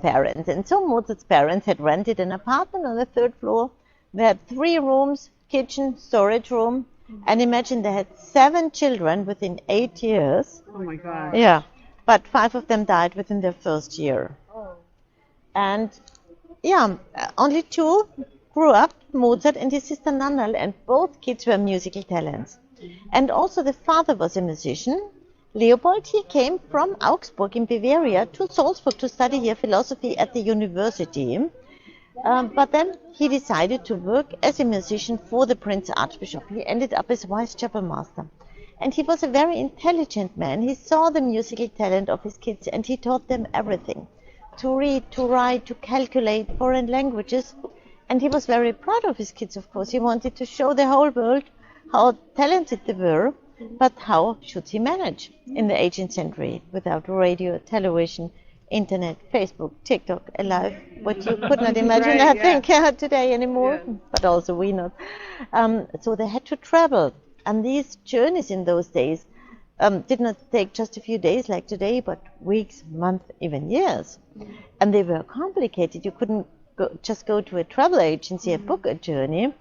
parents. And so Mozart's parents had rented an apartment on the third floor. They had 3 rooms, kitchen, storage room. And imagine they had 7 children within 8 years. Oh my God. Yeah, but 5 of them died within their first year. Oh. And yeah, only 2 grew up, Mozart and his sister Nannal, and both kids were musical talents. And also the father was a musician. Leopold, he came from Augsburg in Bavaria to Salzburg to study here philosophy at the university. But then he decided to work as a musician for the Prince Archbishop. He ended up as vice chapel master. And he was a very intelligent man. He saw the musical talent of his kids and he taught them everything. To read, to write, to calculate foreign languages. And he was very proud of his kids, of course. He wanted to show the whole world how talented they were. But how should he manage in the 18th century without radio, television, internet, Facebook, TikTok, alive, what you could not imagine, Right, I think, today anymore, but also we not. So they had to travel. And these journeys in those days did not take just a few days like today, but weeks, months, even years. And they were complicated. You couldn't just go to a travel agency and book a journey.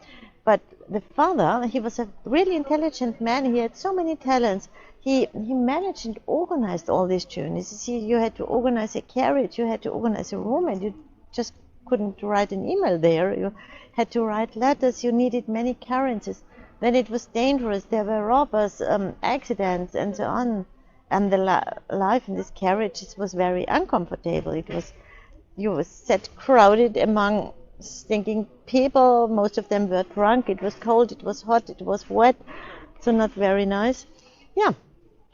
But the father, he was a really intelligent man. He had so many talents. He managed and organized all these journeys. You see, you had to organize a carriage, you had to organize a room, and you just couldn't write an email there. You had to write letters. You needed many carriages. Then it was dangerous. There were robbers, accidents, and so on. And the life in these carriages was very uncomfortable. You were set crowded among stinking people. Most of them were drunk. It was cold, it was hot, it was wet, so not very nice. Yeah.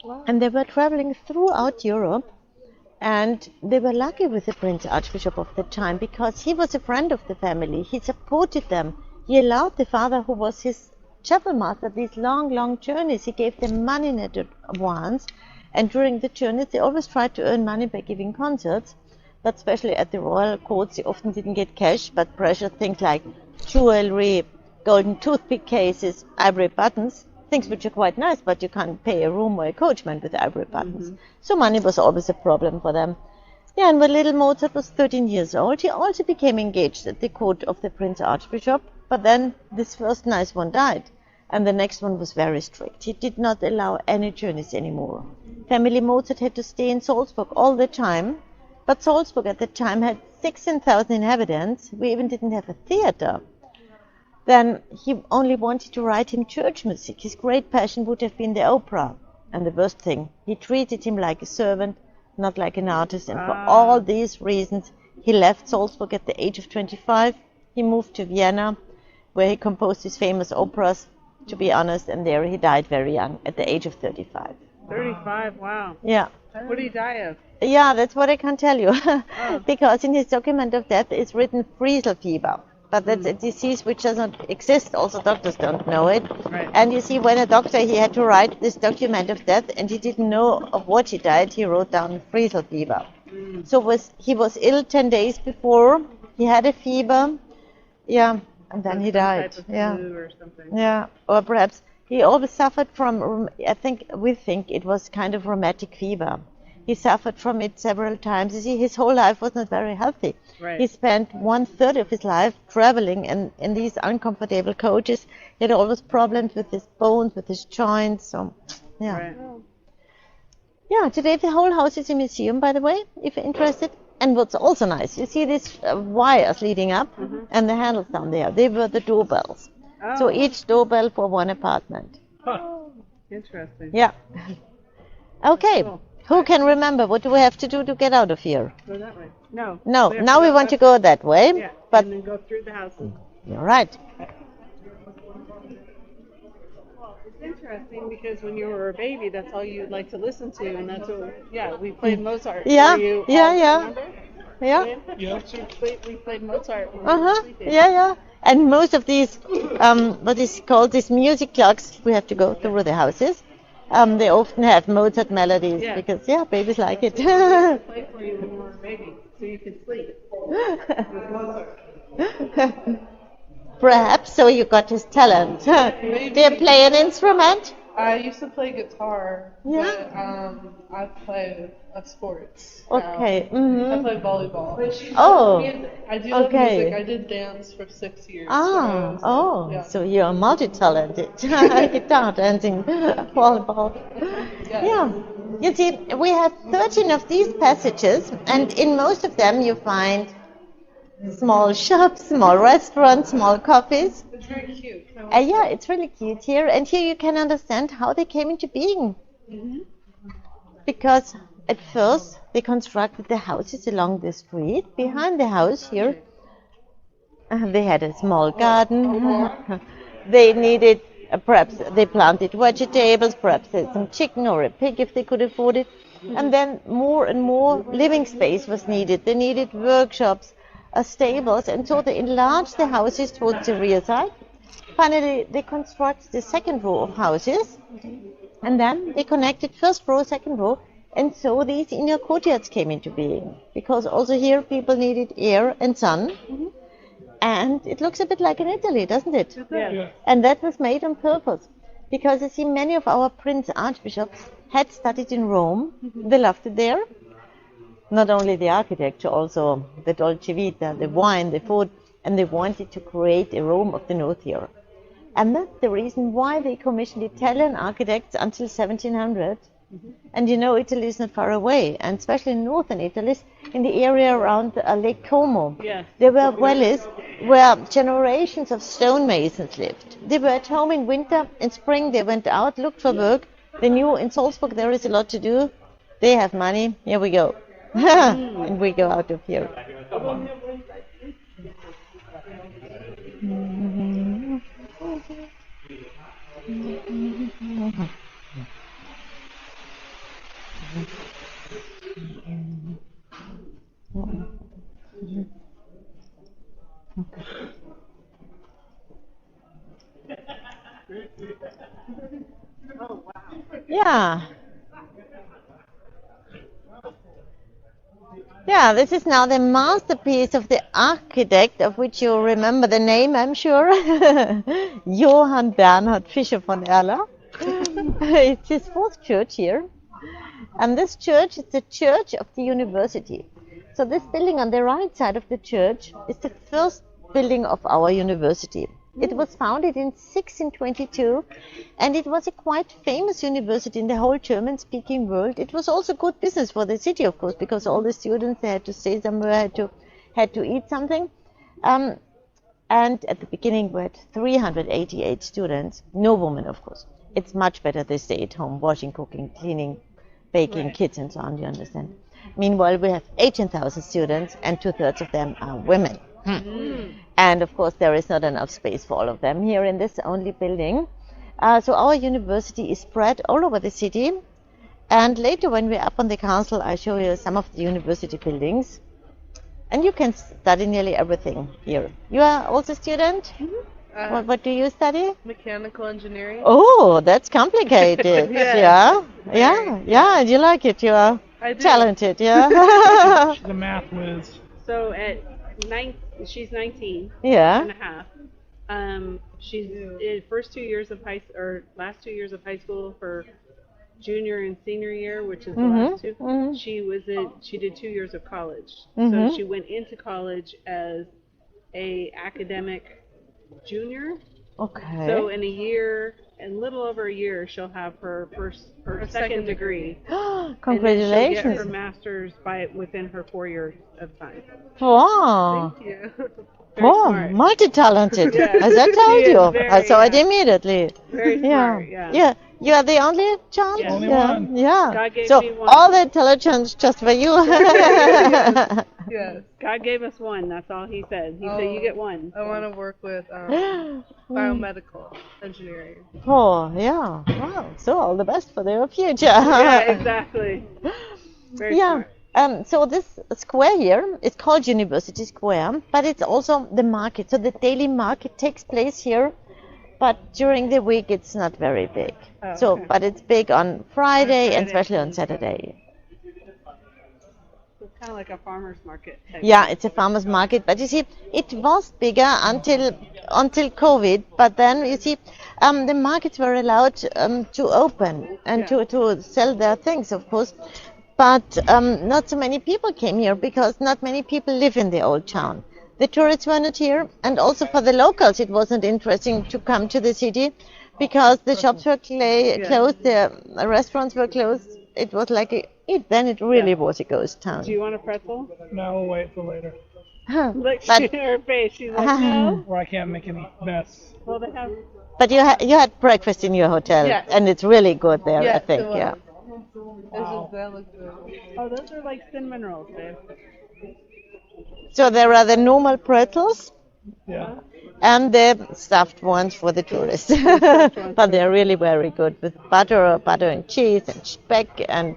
Wow. And they were traveling throughout Europe, and they were lucky with the Prince Archbishop of the time because he was a friend of the family. He supported them. He allowed the father, who was his chapel master, these long journeys. He gave them money in advance, and during the journeys they always tried to earn money by giving concerts. But especially at the royal courts, they often didn't get cash, but precious things like jewelry, golden toothpick cases, ivory buttons, things which are quite nice, but you can't pay a room or a coachman with ivory buttons. Mm-hmm. So money was always a problem for them. Yeah, and when little Mozart was 13 years old, he also became engaged at the court of the Prince Archbishop, but then this first nice one died, and the next one was very strict. He did not allow any journeys anymore. Family Mozart had to stay in Salzburg all the time. But Salzburg at the time had 16,000 inhabitants. We even didn't have a theater. Then he only wanted to write him church music. His great passion would have been the opera. And the worst thing, he treated him like a servant, not like an artist. And for all these reasons, he left Salzburg at the age of 25. He moved to Vienna, where he composed his famous operas, to be honest, and there he died very young, at the age of 35. 35, wow. Yeah. What did he die of? Yeah, that's what I can tell you. Because in his document of death is written Friesel fever. But that's a disease which does not exist. Also, doctors don't know it. Right. And you see, when a doctor, he had to write this document of death, and he didn't know of what he died, he wrote down Friesel fever. So he was ill 10 days before. He had a fever. Yeah, and then he died. Yeah. Or something. Yeah, or perhaps he always suffered from, we think it was kind of rheumatic fever. He suffered from it several times. You see, his whole life was not very healthy. Right. He spent 1/3 of his life traveling in these uncomfortable coaches. He had always problems with his bones, with his joints. So, yeah. Right. Yeah, today the whole house is a museum, by the way, if you're interested. And what's also nice, you see these wires leading up and the handles down there. They were the doorbells. Oh. So each doorbell for one apartment. Huh. Interesting. Yeah. Okay. Cool. Who can remember? What do we have to do to get out of here? Go that way. No. No. Now we want to go that way. Yeah. But and then go through the houses. You're right. Well, it's interesting because when you were a baby, that's all you'd like to listen to, and that's what. We played Mozart. Yeah. Yeah. Yeah. Yeah. We played Mozart. When we were sleeping. Yeah. And most of these, what is called these music clocks, we have to go through the houses. They often have Mozart melodies because, babies like it. Play for you when you were a baby, so you could sleep. With Mozart. Perhaps so you got his talent. Do you play an instrument? I used to play guitar, Yeah. but I play sports Okay. now. I play volleyball. Oh. I do love Okay. music. I did dance for 6 years. when I was, yeah. So you're multi-talented. Guitar, dancing, volleyball. Yeah. You see, we have 13 of these passages, and in most of them you find small shops, small restaurants, small coffees. It's very cute. Yeah, it's really cute here, and here you can understand how they came into being. Because at first they constructed the houses along the street. Behind the house here, they had a small garden. They needed, perhaps they planted vegetables, perhaps they had some chicken or a pig if they could afford it. And then more and more living space was needed. They needed workshops, stables, and so they enlarged the houses towards the rear side. Finally, they constructed the second row of houses, and then they connected first row, second row, and so these inner courtyards came into being. Because also here people needed air and sun, and it looks a bit like in Italy, doesn't it? Yeah. And that was made on purpose, because you see, many of our prince archbishops had studied in Rome. They loved it there. Not only the architecture, also the dolce vita, the wine, the food, and they wanted to create a Rome of the North here. And that's the reason why they commissioned Italian architects until 1700. And you know, Italy is not far away, and especially in northern Italy, in the area around Lake Como. Yes. There were valleys where generations of stonemasons lived. They were at home in winter. In spring, they went out, looked for work. They knew in Salzburg there is a lot to do. They have money. Here we go. And we go out of here. Yeah. Yeah, this is now the masterpiece of the architect, of which you remember the name, I'm sure. Johann Bernhard Fischer von Erler. It's his fourth church here. And this church is the church of the university. So this building on the right side of the church is the first building of our university. It was founded in 1622, and it was a quite famous university in the whole German-speaking world. It was also good business for the city, of course, because all the students, they had to stay somewhere, had to eat something. And at the beginning we had 388 students, no women, of course. It's much better they stay at home, washing, cooking, cleaning, baking, kids and so on, you understand. Meanwhile, we have 18,000 students, and 2/3 of them are women. And of course, there is not enough space for all of them here in this only building. So our university is spread all over the city. And later, when we're up on the castle, I show you some of the university buildings. And you can study nearly everything here. You are also a student? What do you study? Mechanical engineering. Oh, that's complicated. Yeah. You like it. You are talented. Yeah. She's a math whiz. So she's 19 Yeah. and a half. She's in last 2 years of high school, her junior and senior year, which is the last two. She did 2 years of college. So she went into college as a academic junior. Okay. So in a little over a year, she'll have her second degree. Congratulations. And then she'll get her master's within her 4 years of time. Wow. Thank you. Wow, smart. multi-talented. Yes. As I told She is you. very, I saw it immediately. Very smart, yeah. Yeah. You are the only child? Yes. Only Yeah. one. Yeah. God gave So me one. all the intelligence just for you. Yes. God gave us one. That's all He said. He said, you get one. I want to work with biomedical engineering. Oh, yeah. Wow. So all the best for their future. Yeah, exactly. Very Yeah. smart. So this square here is called University Square, but it's also the market. So the daily market takes place here, but during the week it's not very big. Oh, So, okay. but it's big on Friday and Friday. especially on Saturday. kind of like a farmer's market type. Yeah, it's a farmer's market, but you see, it was bigger until COVID. But then you see, the markets were allowed to open and to sell their things, of course. But not so many people came here because not many people live in the old town. The tourists were not here, and also for the locals, it wasn't interesting to come to the city because the shops were closed, the restaurants were closed. It was like then it really was a ghost town. Do you want a pretzel? No, we'll wait for later. Look But- at her face. She's like, no. Or I can't make any mess. Well, they have. But you had breakfast in your hotel, Yes. and it's really good there, I Yes, think. it was. Yeah. That looked good. Oh, those are like cinnamon rolls, babe. So there are the normal pretzels Yeah. and the stuffed ones for the tourists. But they're really very good with butter and cheese and speck and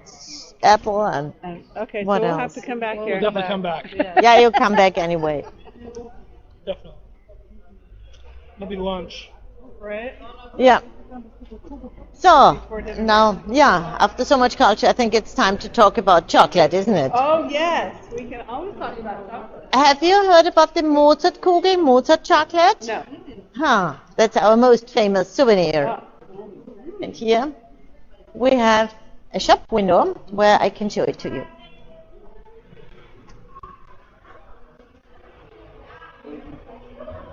apple and Okay, What so we'll else? have to come back We'll here. definitely come back. yeah, you come back anyway. Definitely. It'll be lunch. Right? Yeah. So now, after so much culture, I think it's time to talk about chocolate, isn't it? Oh, yes. We can always talk about chocolate. Have you heard about the Mozart Kugel, Mozart chocolate? No. Huh, that's our most famous souvenir. Oh. And here we have a shop window where I can show it to you.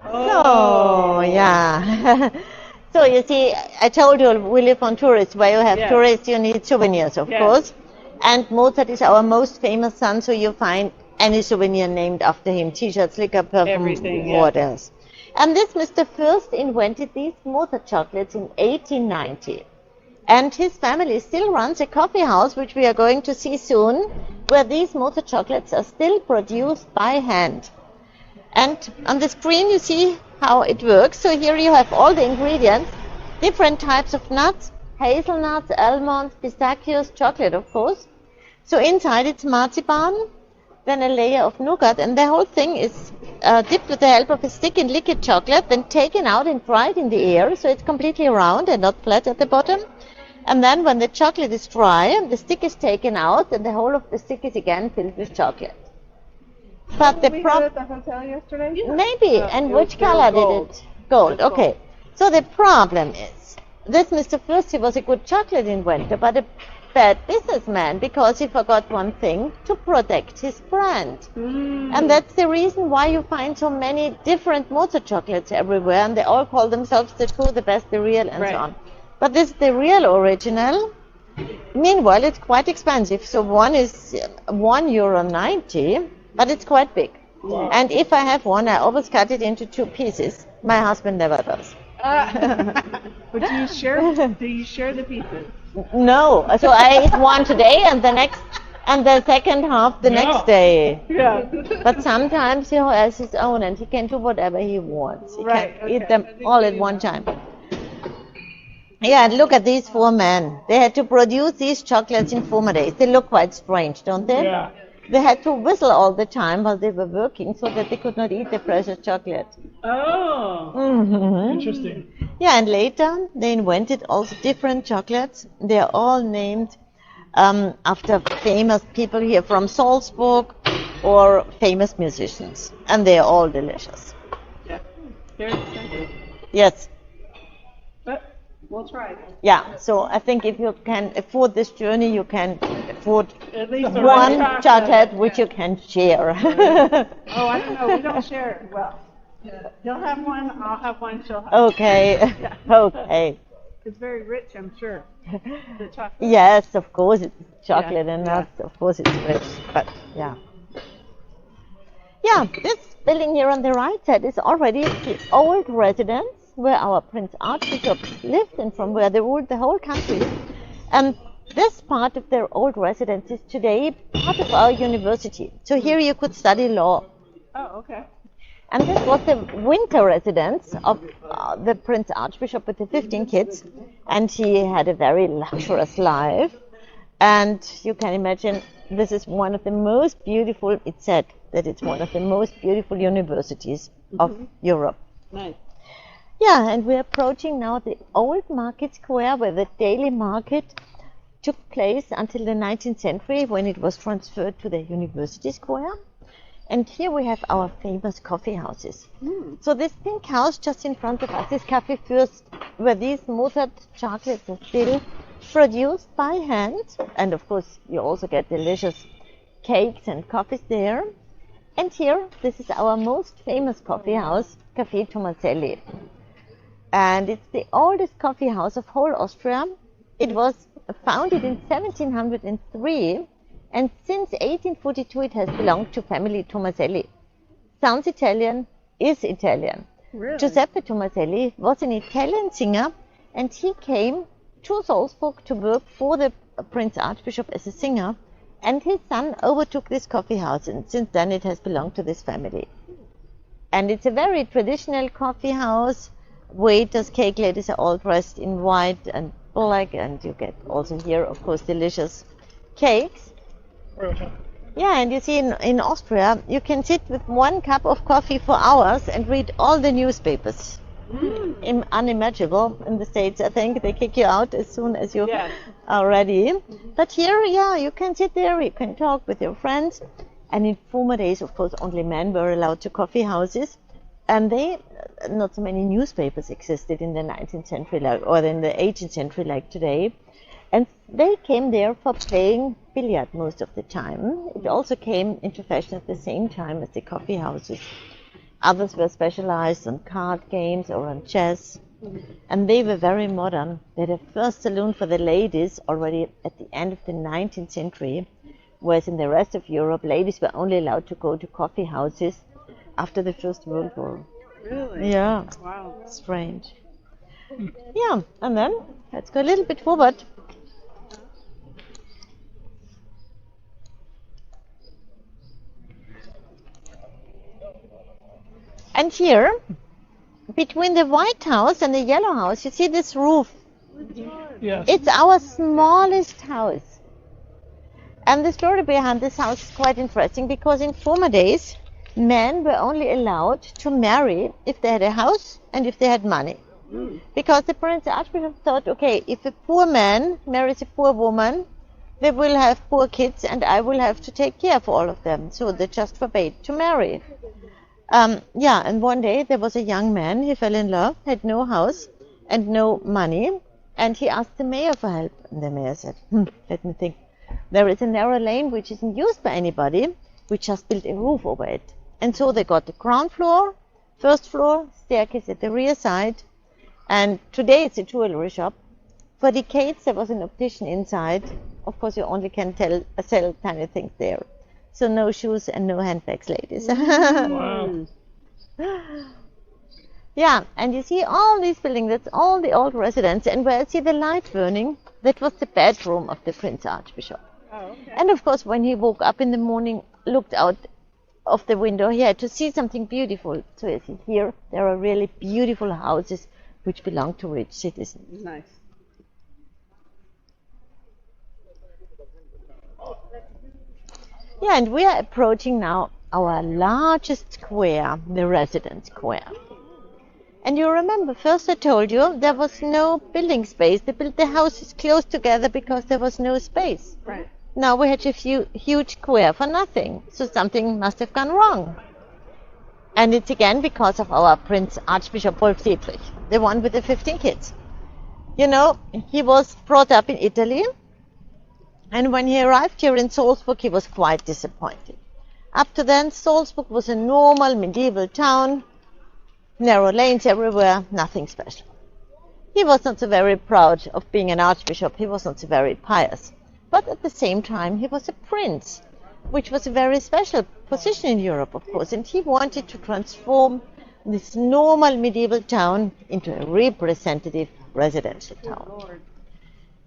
Oh, yeah. So you see, I told you we live on tourists. Where you have Yeah. tourists, you need souvenirs, of Yeah. course. And Mozart is our most famous son, so you find any souvenir named after him. T-shirts, liquor, perfume, Everything, yeah. what else. And this Mr. Fürst invented these Mozart chocolates in 1890. And his family still runs a coffee house, which we are going to see soon, where these Mozart chocolates are still produced by hand. And on the screen you see how it works. So here you have all the ingredients, different types of nuts, hazelnuts, almonds, pistachios, chocolate of course. So inside it's marzipan, then a layer of nougat, and the whole thing is dipped with the help of a stick in liquid chocolate, then taken out and fried in the air, so it's completely round and not flat at the bottom. And then when the chocolate is dry, the stick is taken out, and the whole of the stick is again filled with chocolate. But the We had problem... at the hotel yesterday? Maybe. And which color gold. did it? Gold. Okay. So the problem is, this Mr. Fürst, he was a good chocolate inventor, but a bad businessman because he forgot one thing, to protect his brand. And that's the reason why you find so many different Mozart chocolates everywhere, and they all call themselves the true, the best, the real, and Right. so on. But this is the real original. Meanwhile, it's quite expensive. So one is €1.90, but it's quite big. Wow. And if I have one, I always cut it into 2 pieces. My husband never does. But do you share the pieces? No, so I eat one today and the second half the next day. Yeah. But sometimes he has his own and he can do whatever he wants. He Right, can eat okay. them all at one time. Yeah, and look at these 4 men. They had to produce these chocolates in 4 days. They look quite strange, don't they? Yeah. They had to whistle all the time while they were working so that they could not eat the precious chocolate. Oh. Mhm. Interesting. Yeah, and later they invented also different chocolates. They are all named after famous people here from Salzburg or famous musicians. And they are all delicious. Yeah. Very expensive. Yes. But we'll try. Yeah, so I think if you can afford this journey, you can afford At least one chocolate which you can share. Oh, I don't know. We don't share. Well, he'll have one. I'll have one. She'll have. Okay, okay. It's very rich, I'm sure. The chocolate. Yes, of course it's chocolate Yeah, and yeah. nuts. Of course it's rich, but yeah. Yeah, this building here on the right side is already the old residence where our Prince Archbishop lived and from where they ruled the whole country. And this part of their old residence is today part of our university. So here you could study law. Oh, okay. And this was the winter residence of the Prince Archbishop with the 15 kids. And he had a very luxurious life. And you can imagine this is one of the most beautiful, it said that it's one of the most beautiful universities of Europe. Nice. Yeah, and we're approaching now the old market square where the daily market took place until the 19th century when it was transferred to the University Square. And here we have our famous coffee houses. So this pink house just in front of us is Café Fürst, where these Mozart chocolates are still produced by hand. And of course, you also get delicious cakes and coffees there. And here, this is our most famous coffee house, Café Tomaselli. And it's the oldest coffee house of whole Austria. It was founded in 1703. And since 1842, it has belonged to family Tomaselli. Sounds Italian, is Italian. Really? Giuseppe Tomaselli was an Italian singer, and he came to Salzburg to work for the Prince Archbishop as a singer, and his son overtook this coffee house, and since then it has belonged to this family. And it's a very traditional coffee house. Waiters, cake ladies are all dressed in white and black, and you get also here, of course, delicious cakes. Yeah, and you see in Austria, you can sit with 1 cup of coffee for hours and read all the newspapers. Unimaginable in the States. I think they kick you out as soon as you are ready. But here, yeah, you can sit there, you can talk with your friends. And in former days, of course, only men were allowed to coffee houses. And not so many newspapers existed in the 19th century or in the 18th century like today. And they came there for playing billiard most of the time. It also came into fashion at the same time as the coffee houses. Others were specialized on card games or on chess. And they were very modern. They had a first saloon for the ladies already at the end of the 19th century, whereas in the rest of Europe, ladies were only allowed to go to coffee houses after the First World War. Really? Yeah. Wow. Strange. Yeah, and then let's go a little bit forward. And here, between the White House and the Yellow House, you see this roof. Yes. It's our smallest house. And the story behind this house is quite interesting because in former days, men were only allowed to marry if they had a house and if they had money. Because the Prince Archbishop thought, okay, if a poor man marries a poor woman, they will have poor kids and I will have to take care of all of them. So they just forbade to marry. And one day there was a young man, he fell in love, had no house and no money, and he asked the mayor for help. And the mayor said, let me think. There is a narrow lane which isn't used by anybody. We just built a roof over it. And so they got the ground floor, first floor, staircase at the rear side. And today it's a jewelry shop. For decades there was an optician inside. Of course you only can sell tiny things there. So no shoes and no handbags, ladies. Wow. Yeah, and you see all these buildings, that's all the old residence. And where I see the light burning, that was the bedroom of the Prince Archbishop. Oh, okay. And of course, when he woke up in the morning, looked out of the window, he had to see something beautiful. So you see here, there are really beautiful houses which belong to rich citizens. Nice. Yeah, and we are approaching now our largest square, the Residence Square. And you remember, first I told you there was no building space. They built the houses close together because there was no space. Right. Now we had a huge square for nothing. So something must have gone wrong. And it's again because of our Prince Archbishop Wolf Dietrich, the one with the 15 kids. You know, he was brought up in Italy. And when he arrived here in Salzburg, he was quite disappointed. Up to then, Salzburg was a normal medieval town, narrow lanes everywhere, nothing special. He was not so very proud of being an archbishop, he was not so very pious. But at the same time, he was a prince, which was a very special position in Europe, of course, and he wanted to transform this normal medieval town into a representative residential town.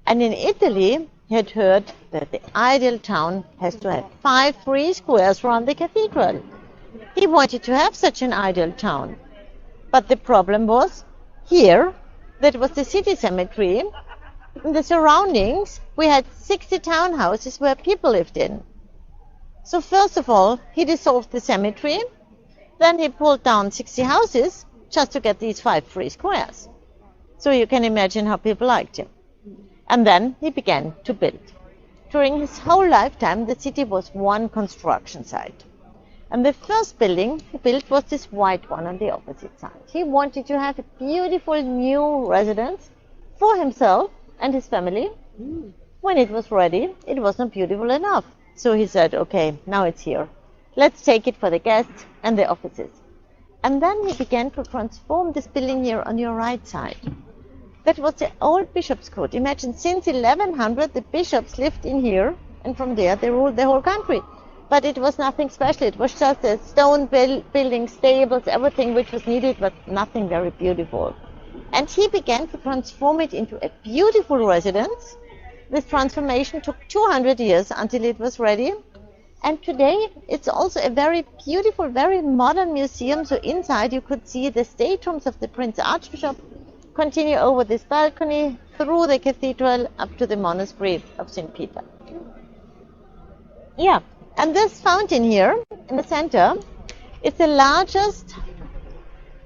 And in Italy, he had heard that the ideal town has to have 5 free squares around the cathedral. He wanted to have such an ideal town. But the problem was, here, that was the city cemetery. In the surroundings, we had 60 townhouses where people lived in. So first of all, he dissolved the cemetery. Then he pulled down 60 houses just to get these 5 free squares. So you can imagine how people liked him. And then he began to build. During his whole lifetime, the city was one construction site. And the first building he built was this white one on the opposite side. He wanted to have a beautiful new residence for himself and his family. When it was ready, it was not beautiful enough. So he said, okay, now it's here. Let's take it for the guests and the offices. And then he began to transform this building here on your right side. That was the old bishop's court. Imagine, since 1100, the bishops lived in here, and from there they ruled the whole country. But it was nothing special. It was just a stone building, stables, everything which was needed, but nothing very beautiful. And he began to transform it into a beautiful residence. This transformation took 200 years until it was ready. And today it's also a very beautiful, very modern museum. So inside you could see the staterooms of the Prince Archbishop continue over this balcony, through the cathedral, up to the monastery of St. Peter. Yeah, and this fountain here in the center is the largest,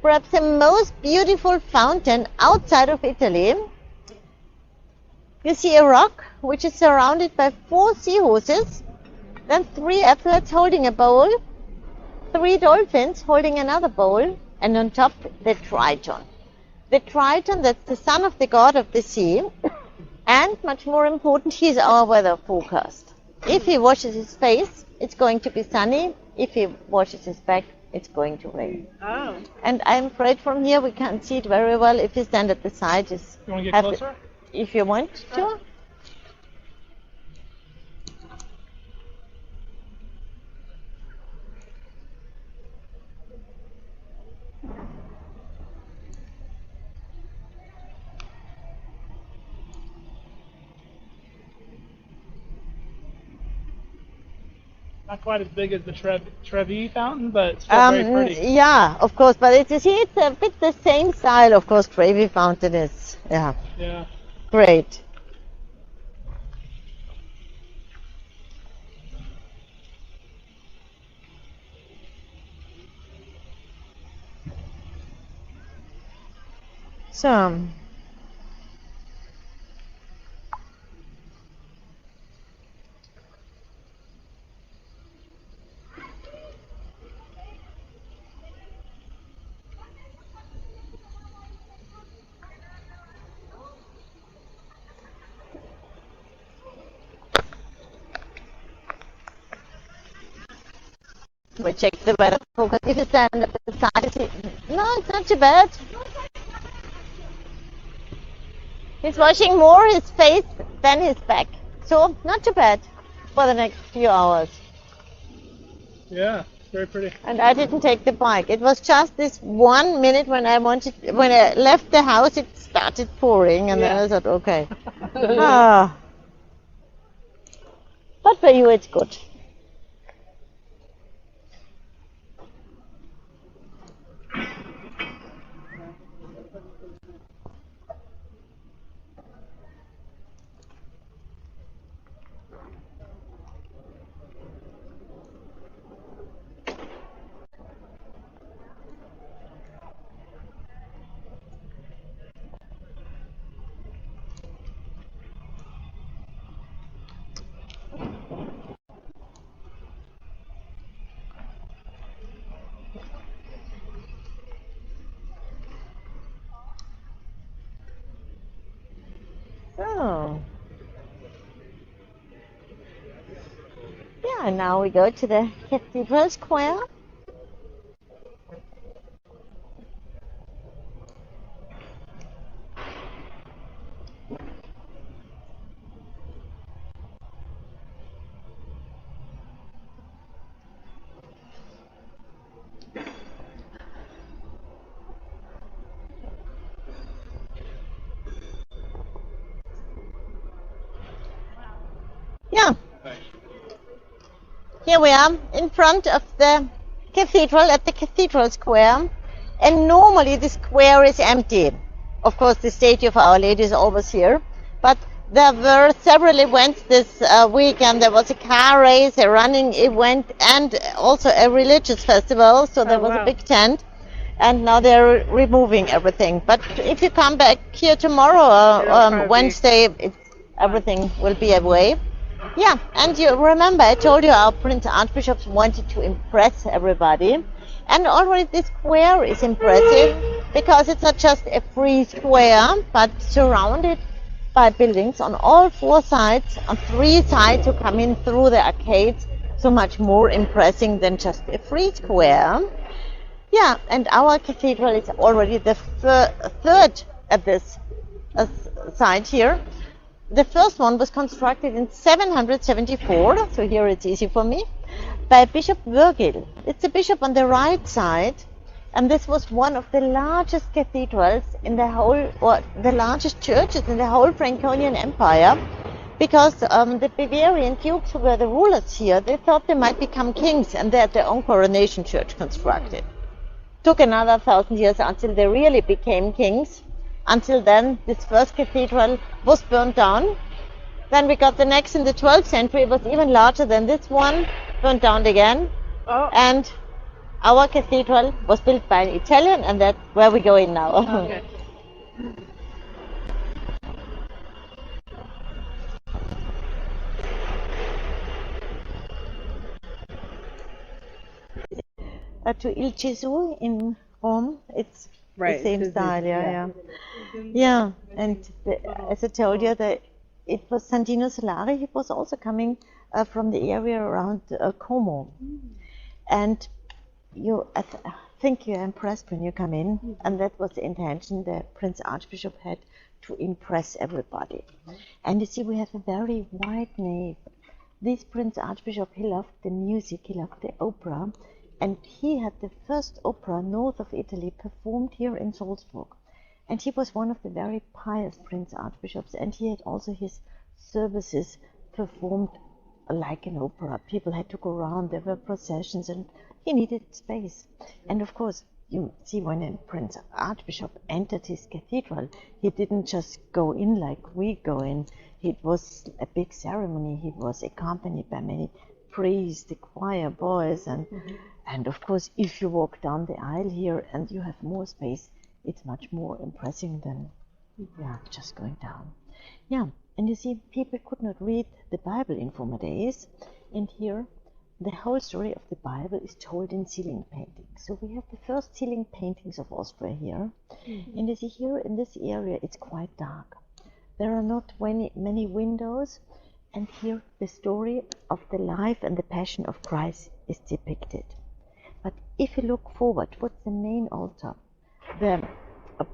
perhaps the most beautiful fountain outside of Italy. You see a rock which is surrounded by 4 seahorses, then 3 athletes holding a bowl, 3 dolphins holding another bowl, and on top the Triton. The Triton, that's the son of the god of the sea, and much more important, he's our weather forecast. If he washes his face, it's going to be sunny. If he washes his back, it's going to rain. Oh. And I'm afraid from here we can't see it very well. If you stand at the side, just You want to get closer? if you want to. Not quite as big as the Trevi fountain, but still very pretty. Yeah, of course, but you see, it's a bit the same style. Of course, Trevi fountain is, Yeah. great. So, we check the weather focus. If you stand at the side, no, it's not too bad. He's washing more his face than his back. So, not too bad for the next few hours. Yeah, very pretty. And I didn't take the bike. It was just this 1 minute when I left the house, it started pouring, and then I thought, okay. But for you, it's good. Oh. Yeah, now we go to the cathedral square. Yeah. Here we are in front of the cathedral at the cathedral square, and normally the square is empty. Of course, the statue of Our Lady is always here, but there were several events this weekend. There was a car race, a running event, and also a religious festival, so there was a big tent, and now they're removing everything. But if you come back here tomorrow or Wednesday, everything will be away. Yeah, and you remember I told you our Prince Archbishops wanted to impress everybody. And already this square is impressive because it's not just a free square, but surrounded by buildings on all four sides, on three sides you come in through the arcades, so much more impressive than just a free square. Yeah, and our cathedral is already the third at this site here. The first one was constructed in 774, so here it's easy for me, by Bishop Vergilius. It's a bishop on the right side, and this was one of the largest cathedrals in the whole, or the largest churches in the whole Franconian Empire, because the Bavarian dukes who were the rulers here, they thought they might become kings, and they had their own coronation church constructed. Took another 1,000 years until they really became kings. Until then, this first cathedral was burned down. Then we got the next in the 12th century. It was even larger than this one, burned down again. Oh. And our cathedral was built by an Italian, and that's where we go in now. Okay. To Il Gesù in Rome, it's Right, the same it's style, yeah. yeah. And as I told you, it was Santino Solari. He was also coming from the area around Como, and I think you're impressed when you come in, and that was the intention the Prince Archbishop had, to impress everybody. And you see, we have a very wide nave. This Prince Archbishop, he loved the music, he loved the opera. And he had the first opera north of Italy performed here in Salzburg. And he was one of the very pious Prince Archbishops, and he had also his services performed like an opera. People had to go around, there were processions, and he needed space. And of course, you see, when a Prince Archbishop entered his cathedral, he didn't just go in like we go in. It was a big ceremony. He was accompanied by many priests, the choir boys, and of course, if you walk down the aisle here and you have more space, it's much more impressive than just going down. Yeah, and you see, people could not read the Bible in former days, and here the whole story of the Bible is told in ceiling paintings. So we have the first ceiling paintings of Austria here, and you see here in this area it's quite dark. There are not many windows, and here the story of the life and the passion of Christ is depicted. But if you look forward towards the main altar, the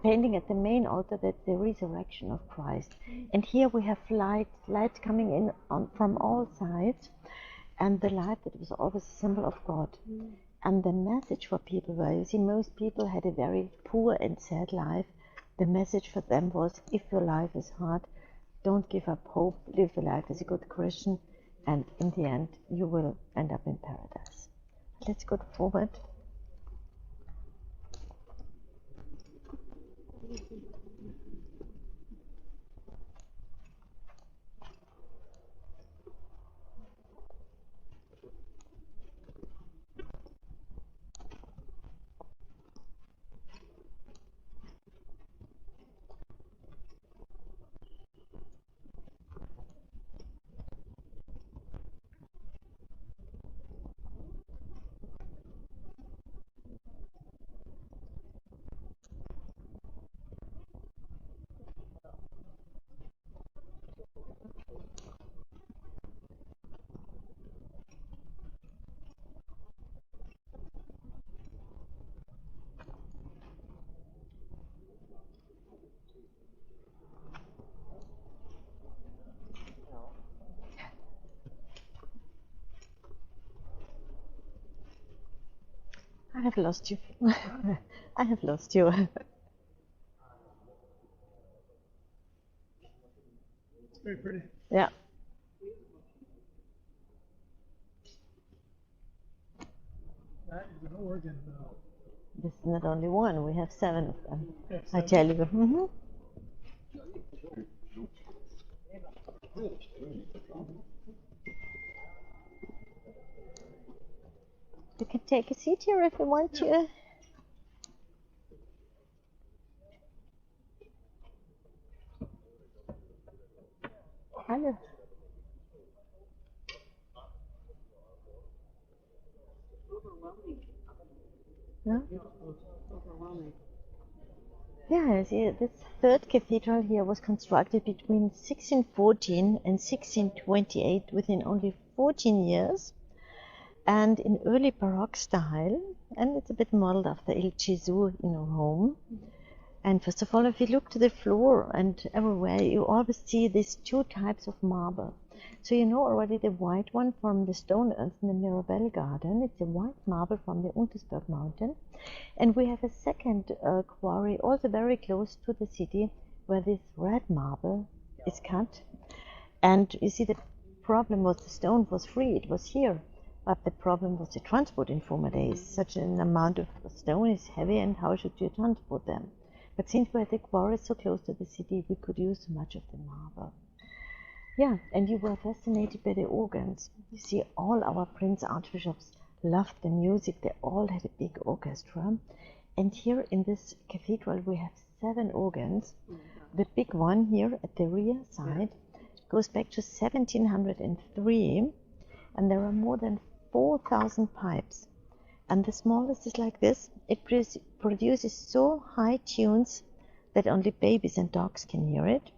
painting at the main altar, that's the resurrection of Christ. And here we have light coming in from all sides, and the light that was always a symbol of God. And the message for people were, you see, most people had a very poor and sad life. The message for them was, if your life is hard, don't give up hope, live your life as a good Christian, and in the end you will end up in paradise. Let's go forward. I have lost you. I have lost you. It's very pretty. Yeah. That is an organ, though. This is not only one, we have 7 of them. Yeah, I 7. tell you. You can take a seat here if you want to. Alle. Overwhelming. Yeah. Beautiful. Overwhelming. Yeah, see, this third cathedral here was constructed between 1614 and 1628, within only 14 years, and in early Baroque style, and it's a bit modeled after Il Gesù in Rome. And first of all, if you look to the floor and everywhere, you always see these two types of marble. So you know already the white one from the stone urns in the Mirabelle garden. It's a white marble from the Untersberg mountain. And we have a second quarry also very close to the city where this red marble is cut. And you see the problem was the stone was free, it was here. But the problem was the transport in former days. Such an amount of stone is heavy, and how should you transport them? But since we had the quarries so close to the city, we could use so much of the marble. Yeah, and you were fascinated by the organs. You see, all our prince archbishops loved the music. They all had a big orchestra. And here in this cathedral, we have 7 organs. The big one here at the rear side goes back to 1703, and there are more than 4,000 pipes. And the smallest is like this. It produces so high tunes that only babies and dogs can hear it.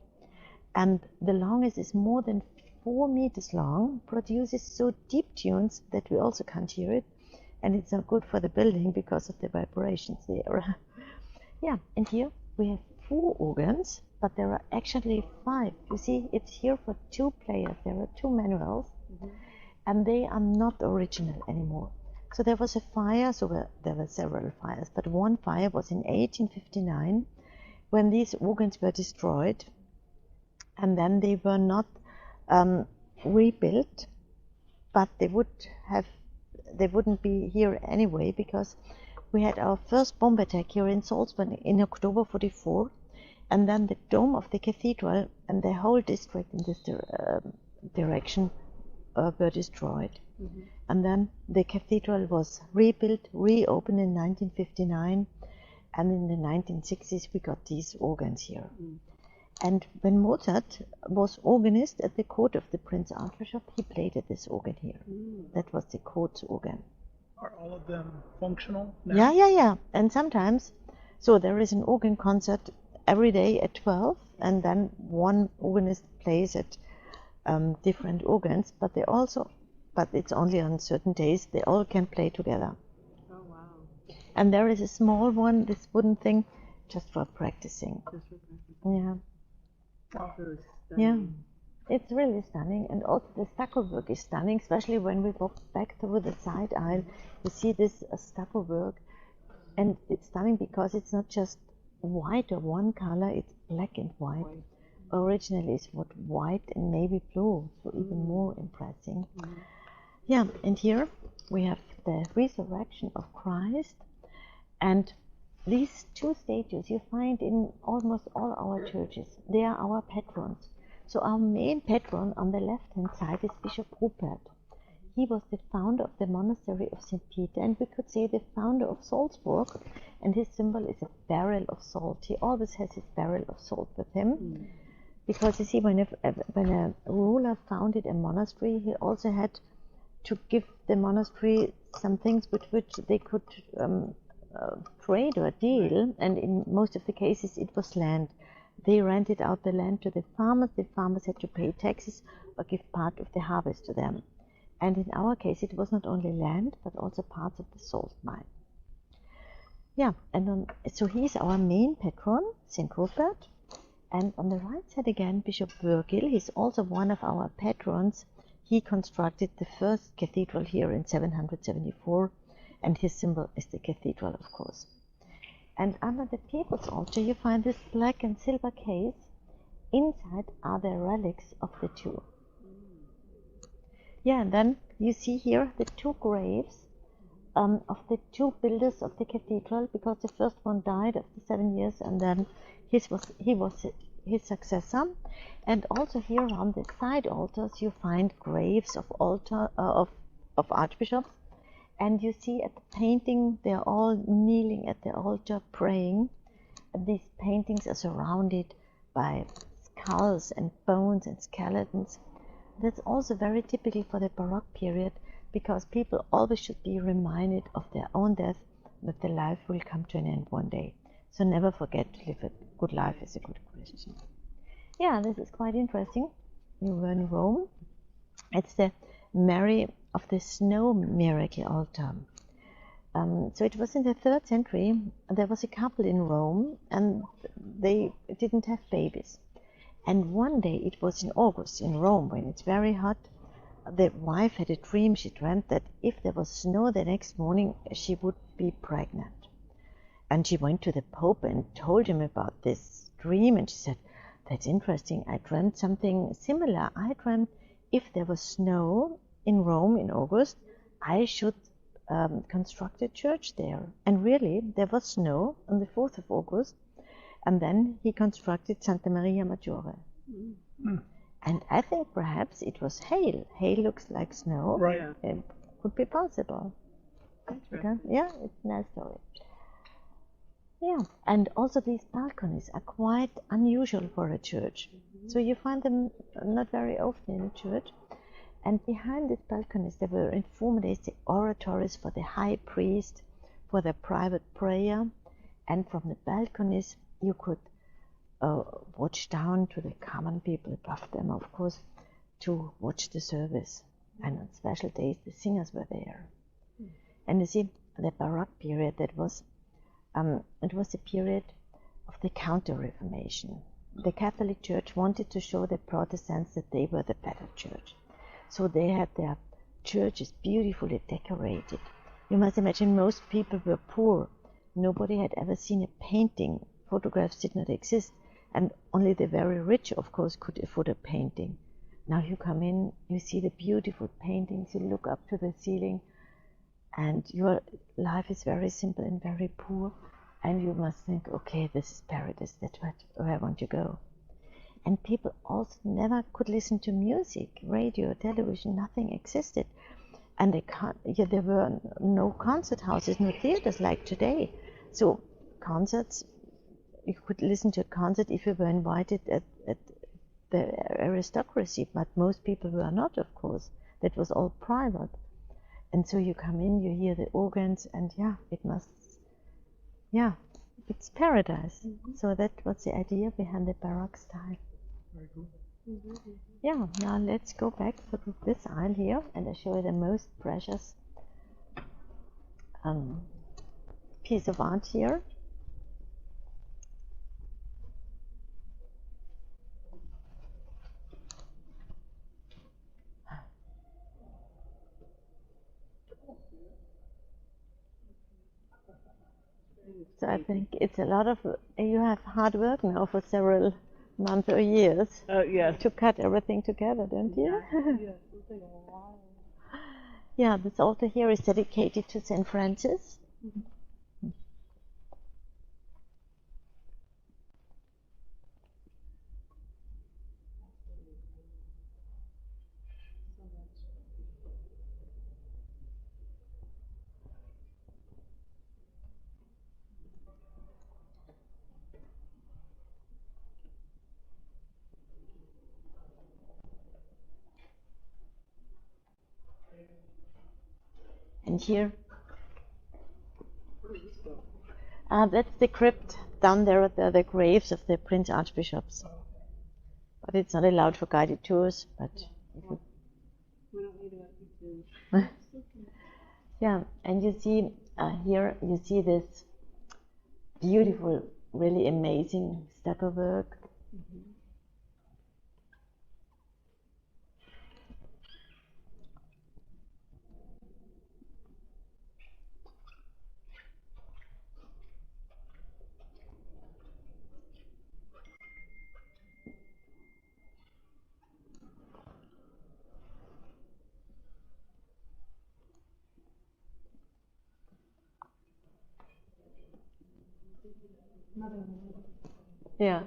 And the longest is more than 4 meters long, produces so deep tunes that we also can't hear it. And it's not good for the building because of the vibrations there. Yeah, and here we have 4 organs, but there are actually 5. You see, it's here for 2 players. There are 2 manuals, and they are not original anymore. So there was a fire, there were several fires, but one fire was in 1859 when these organs were destroyed, and then they were not rebuilt, but they wouldn't be here anyway, because we had our first bomb attack here in Salzburg in October 44, and then the dome of the cathedral and the whole district in this direction were destroyed. And then the cathedral was rebuilt, reopened in 1959, and in the 1960s we got these organs here. And when Mozart was organist at the court of the Prince Archbishop, he played at this organ here. That was the court's organ. Are all of them functional now? Yeah. And sometimes, so there is an organ concert every day at 12, and then one organist plays at different organs, but it's only on certain days. They all can play together. Oh, wow. And there is a small one, this wooden thing, just for practicing. Yeah. Yeah, it's really stunning, and also the stucco work is stunning, especially when we walk back through the side aisle. You see this stucco work, and it's stunning because it's not just white or one color, it's black and white. Originally it's white and navy blue, so even more impressive. Yeah, and here we have the resurrection of Christ, and these 2 statues you find in almost all our churches. They are our patrons. So our main patron on the left-hand side is Bishop Rupert. He was the founder of the monastery of St. Peter, and we could say the founder of Salzburg, and his symbol is a barrel of salt. He always has his barrel of salt with him, because you see, when a ruler founded a monastery, he also had to give the monastery some things with which they could trade or deal, and in most of the cases it was land. They rented out the land to the farmers had to pay taxes or give part of the harvest to them. And in our case it was not only land, but also parts of the salt mine. Yeah, and so he's our main patron, St. Rupert. And on the right side again, Bishop Vergilius, he's also one of our patrons. He constructed the first cathedral here in 774, and his symbol is the cathedral, of course. And under the people's altar you find this black and silver case. Inside are the relics of the 2. Yeah, and then you see here the 2 graves of the 2 builders of the cathedral, because the first one died after 7 years, and then he was his successor. And also here on the side altars you find graves of archbishops. And you see at the painting, they're all kneeling at the altar praying. And these paintings are surrounded by skulls and bones and skeletons. That's also very typical for the Baroque period, because people always should be reminded of their own death, that their life will come to an end one day. So never forget to live a good life as a good Christian. Yeah, this is quite interesting. You were in Rome. It's the Mary of the Snow Miracle altar. So it was in the 3rd century. There was a couple in Rome, and they didn't have babies. And one day, it was in August in Rome, when it's very hot, the wife had a dream. She dreamt that if there was snow the next morning, she would be pregnant. And she went to the Pope and told him about this dream, and she said, "That's interesting. I dreamt something similar. I dreamt if there was snow in Rome in August, I should construct a church there." And really, there was snow on the 4th of August, and then he constructed Santa Maria Maggiore. Mm. And I think perhaps it was hail. Hail looks like snow. Right. Yeah. It could be possible. Interesting. Yeah, it's a nice story. Yeah, and also these balconies are quite unusual for a church. So you find them not very often in a church. And behind these balconies, there were in former days the oratories for the high priest, for their private prayer. And from the balconies, you could watch down to the common people above them, of course, to watch the service. And on special days, the singers were there. And you see, the Baroque period, it was a period of the Counter-Reformation. The Catholic Church wanted to show the Protestants that they were the better church. So they had their churches beautifully decorated. You must imagine most people were poor. Nobody had ever seen a painting. Photographs did not exist. And only the very rich, of course, could afford a painting. Now you come in, you see the beautiful paintings, you look up to the ceiling, and your life is very simple and very poor, and you must think, okay, this is paradise, that's where I want to go. And people also never could listen to music, radio, television, nothing existed. And there were no concert houses, no theaters like today. So concerts, you could listen to a concert if you were invited at the aristocracy, but most people were not, of course. That was all private. And so you come in, you hear the organs, and it's paradise. So that was the idea behind the Baroque style. Very cool. Yeah, now let's go back to this aisle here, and I show you the most precious piece of art here. So I think it's a lot of, you have hard work now for several months or years Yes. to cut everything together, don't you? Yes, it'll take a while. Yeah, this altar here is dedicated to St. Francis. And here, that's the crypt. Down there are the graves of the Prince Archbishops. But it's not allowed for guided tours. But We don't need to. yeah, and you see here, you see this beautiful, really amazing stucco work. Yeah.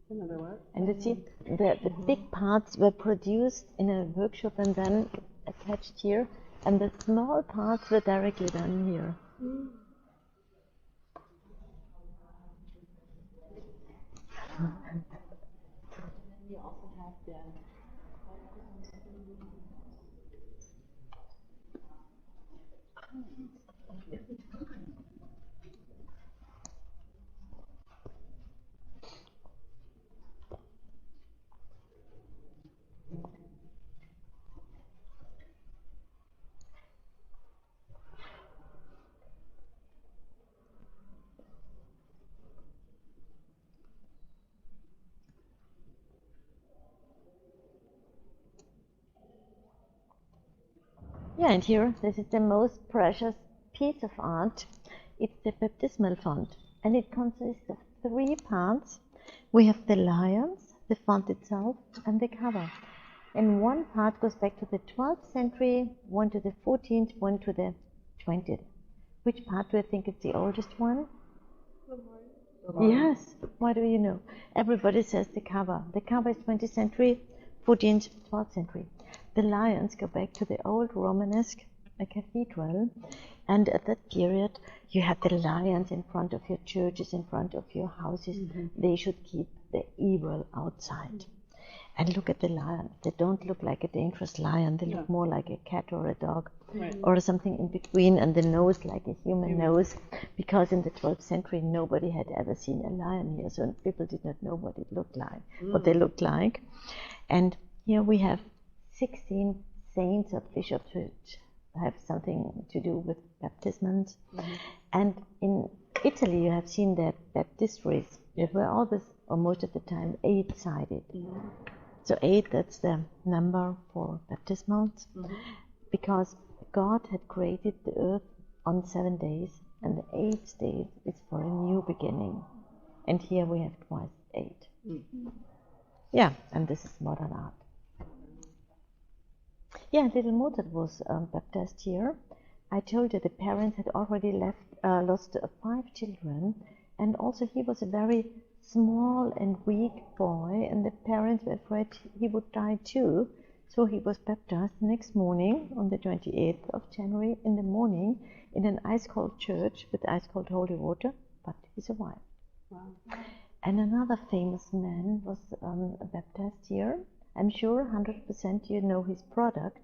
Another what? And you see, the big parts were produced in a workshop and then attached here, and the small parts were directly done here. Yeah, and here, this is the most precious piece of art. It's the baptismal font, and it consists of 3 parts. We have the lions, the font itself, and the cover. And one part goes back to the 12th century, one to the 14th, one to the 20th. Which part do you think is the oldest one? Yes. Why do you know? Everybody says the cover. The cover is 20th century, 14th, 12th century. The lions go back to the old Romanesque cathedral, and at that period you had the lions in front of your churches, in front of your houses. They should keep the evil outside. And look at the lion. They don't look like a dangerous lion. They look more like a cat or a dog, or something in between, and the nose like a human nose, because in the 12th century nobody had ever seen a lion here, so people did not know what it looked like, what they looked like. And here we have 16 saints or bishops which have something to do with baptisms. And in Italy you have seen the baptistries. They were always, or most of the time, 8-sided. So 8, that's the number for baptismals, because God had created the earth on 7 days, and the 8th day is for a new beginning. And here we have twice 8. Yeah, and this is modern art. Yeah, little Mozart was baptized here. I told you the parents had already lost 5 children, and also he was a very small and weak boy, and the parents were afraid he would die too. So he was baptized the next morning, on the 28th of January, in the morning, in an ice-cold church with ice-cold holy water, but he survived. Wow. And another famous man was baptized here. I'm sure 100% you know his product,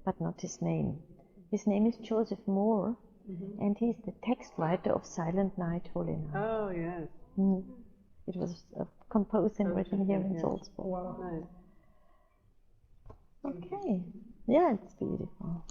but not his name. His name is Joseph Moore, and he's the text writer of Silent Night, Holy Night. Oh, yes. It was composed and written here in Salzburg. Wow. Nice. Okay. Yeah, it's beautiful.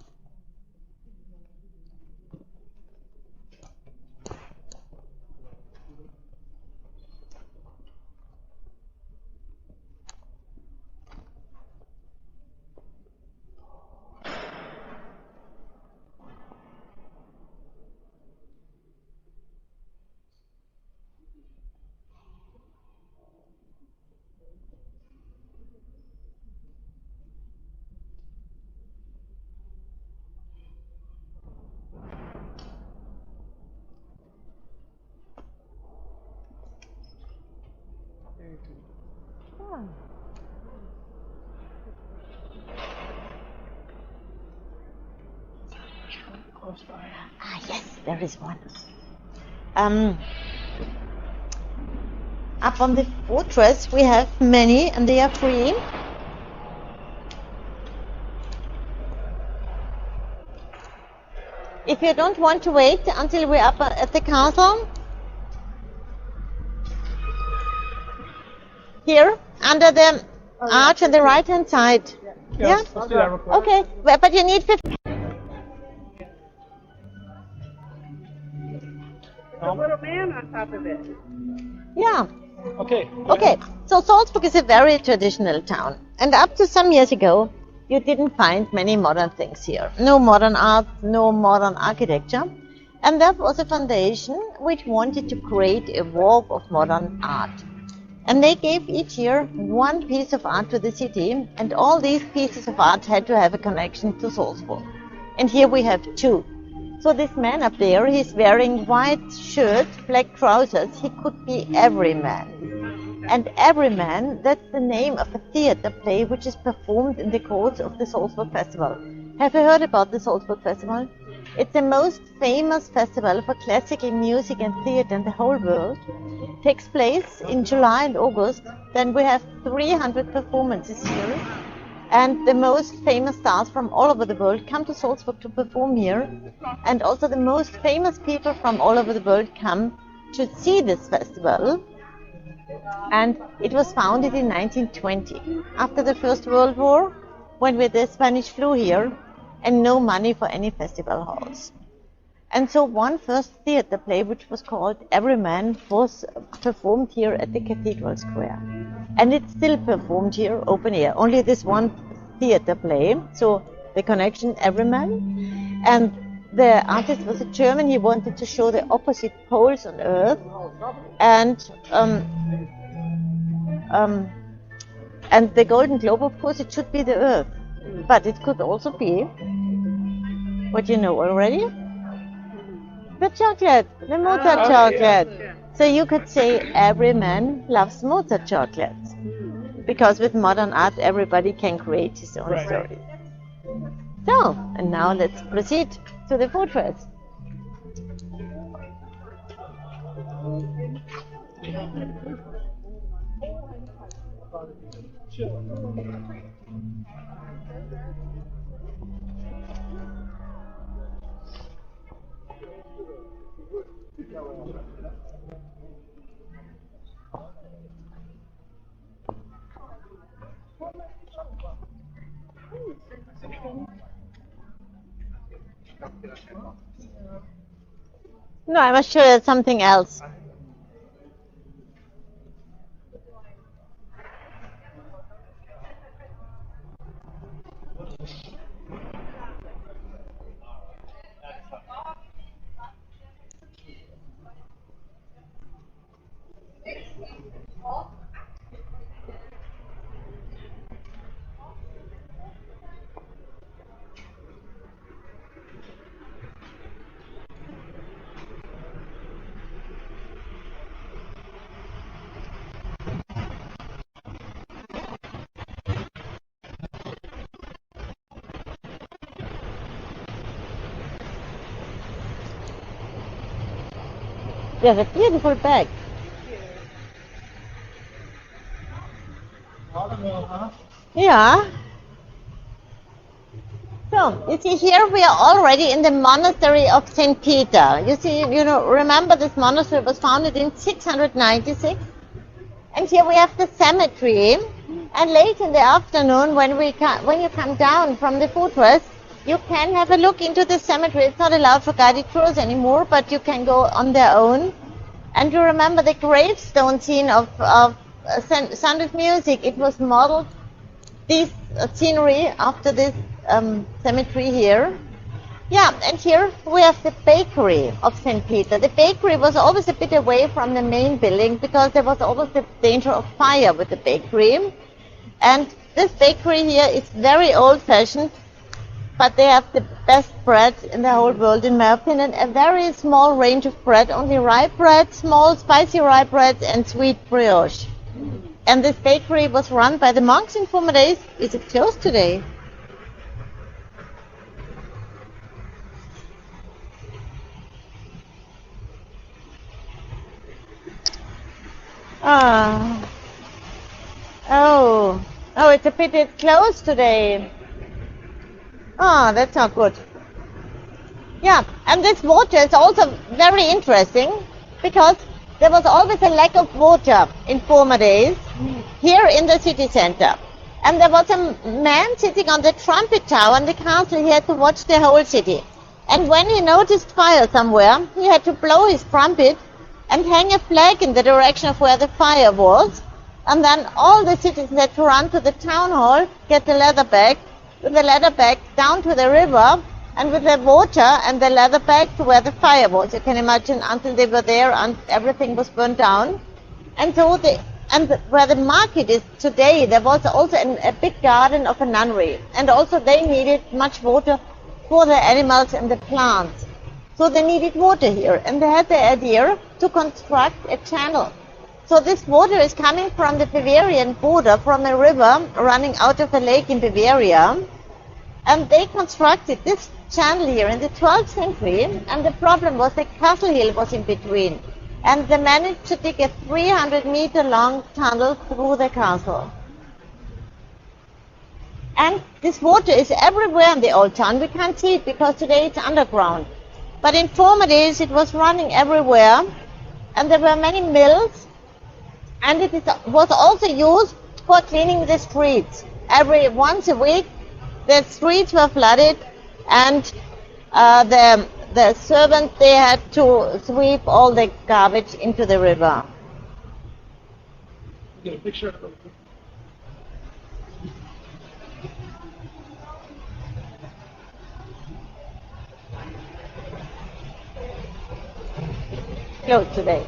Ah, yes, there is one. Up on the fortress we have many, and they are free. If you don't want to wait until we're up at the castle, here under the arch on the right hand side. Yeah? Let's do that real quick. Okay, but you need 50. A little man on top of it. Yeah. Okay. Okay, so Salzburg is a very traditional town, and up to some years ago you didn't find many modern things here. No modern art, no modern architecture, and that was a foundation which wanted to create a walk of modern art. And they gave each year one piece of art to the city, and all these pieces of art had to have a connection to Salzburg. And here we have 2. So this man up there, he's wearing white shirt, black trousers. He could be every man. And every man, that's the name of a theater play which is performed in the course of the Salzburg Festival. Have you heard about the Salzburg Festival? It's the most famous festival for classical music and theater in the whole world. It takes place in July and August. Then we have 300 performances here. And the most famous stars from all over the world come to Salzburg to perform here. And also the most famous people from all over the world come to see this festival. And it was founded in 1920, after the First World War, when the Spanish flew here, and no money for any festival halls. And so one first theater play, which was called Every Man, was performed here at the Cathedral Square. And it's still performed here, open air. Only this one theater play. So the connection, every man. And the artist was a German. He wanted to show the opposite poles on Earth, and the Golden Globe, of course, it should be the Earth, but it could also be what you know already, the chocolate, the Mozart chocolate. Yeah. So you could say every man loves Mozart chocolate, because with modern art, everybody can create his own story. So, and now let's proceed to the fortress. No, I must show you something else. There's a beautiful bag. Yeah. So, you see here we are already in the monastery of St. Peter. You see, remember this monastery was founded in 696. And here we have the cemetery. And late in the afternoon, when you come down from the fortress, you can have a look into the cemetery. It's not allowed for guided tours anymore, but you can go on their own. And you remember the gravestone scene of Sound of Music. It was modeled, this scenery, after this cemetery here. Yeah, and here we have the bakery of St. Peter. The bakery was always a bit away from the main building because there was always the danger of fire with the bakery. And this bakery here is very old-fashioned, but they have the best bread in the whole world, in my opinion. A very small range of bread, only rye bread, small spicy rye bread, and sweet brioche. And this bakery was run by the monks in former days. Is it closed today? Oh, it's a pity it's closed today. Oh, that's not good. Yeah, and this water is also very interesting because there was always a lack of water in former days here in the city center. And there was a man sitting on the trumpet tower in the castle. He had to watch the whole city. And when he noticed fire somewhere, he had to blow his trumpet and hang a flag in the direction of where the fire was. And then all the citizens had to run to the town hall, get the leather bag, with the leather bag down to the river, and with the water and the leather bag to where the fire was. You can imagine, until they were there and everything was burned down. And so where the market is today, there was also a big garden of a nunnery. And also they needed much water for the animals and the plants. So they needed water here. And they had the idea to construct a channel. So this water is coming from the Bavarian border, from a river running out of a lake in Bavaria. And they constructed this channel here in the 12th century. And the problem was the castle hill was in between. And they managed to dig a 300-meter long tunnel through the castle. And this water is everywhere in the old town. We can't see it because today it's underground. But in former days it was running everywhere. And there were many mills. And it was also used for cleaning the streets. Once a week, the streets were flooded, and the servants, they had to sweep all the garbage into the river. Get a picture of it. closed today.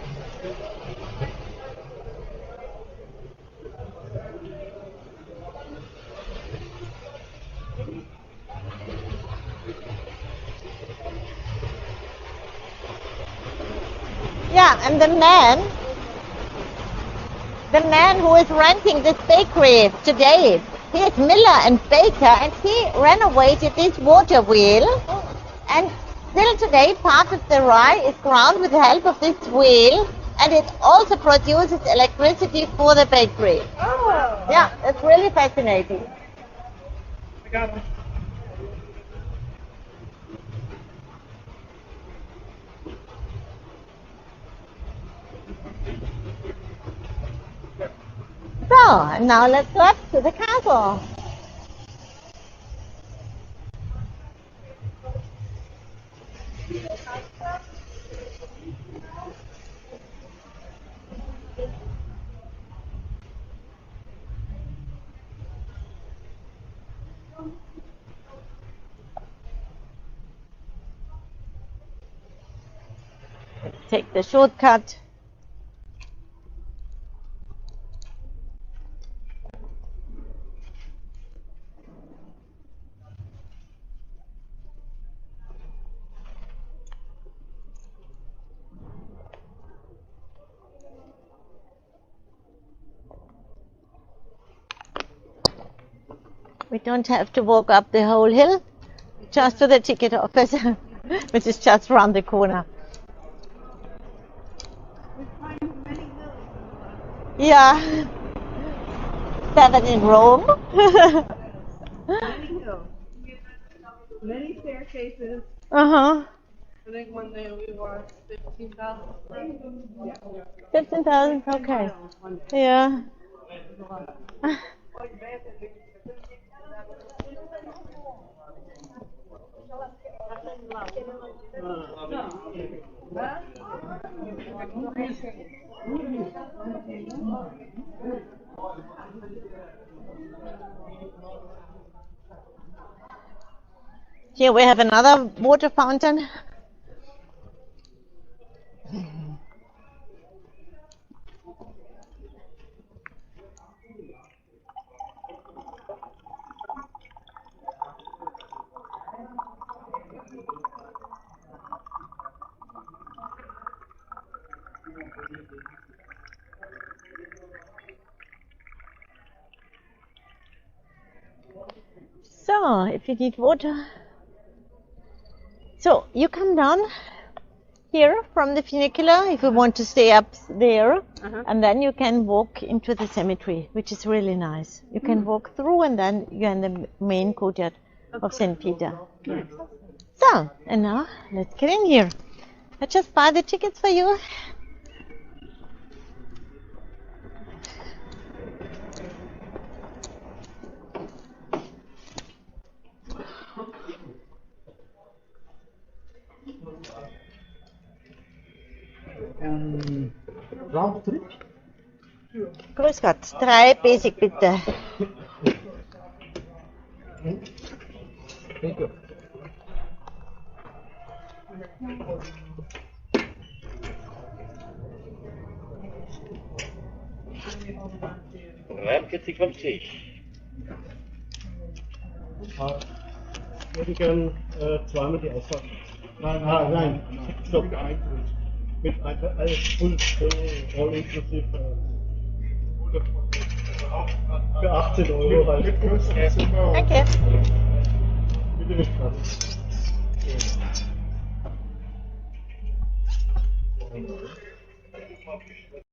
Yeah, and the man who is renting this bakery today, he is miller and baker, and he renovated this water wheel, and still today part of the rye is ground with the help of this wheel, and it also produces electricity for the bakery. Oh. Yeah, it's really fascinating. I got it. So, and now let's go up to the castle. Let's take the shortcut. We don't have to walk up the whole hill, just to the ticket office, which is just around the corner. Yeah, 7 in Rome. Many hills. Many staircases. Uh-huh. I think one day we walked 15,000. 15,000, okay. Yeah. Here we have another water fountain. So, if you need water, so you come down here from the funicular if you want to stay up there, and then you can walk into the cemetery, which is really nice. You can walk through, and then you're in the main courtyard of St. Peter. So, and now let's get in here. I just buy the tickets for you. Roundtrip? Grüß Gott, 3 Basic bitte. Thank you. Ich hätte gern zweimal die Ausfahrt. Nein. Stopp. Mit alles voll inklusive. Für 18 € halt. Danke.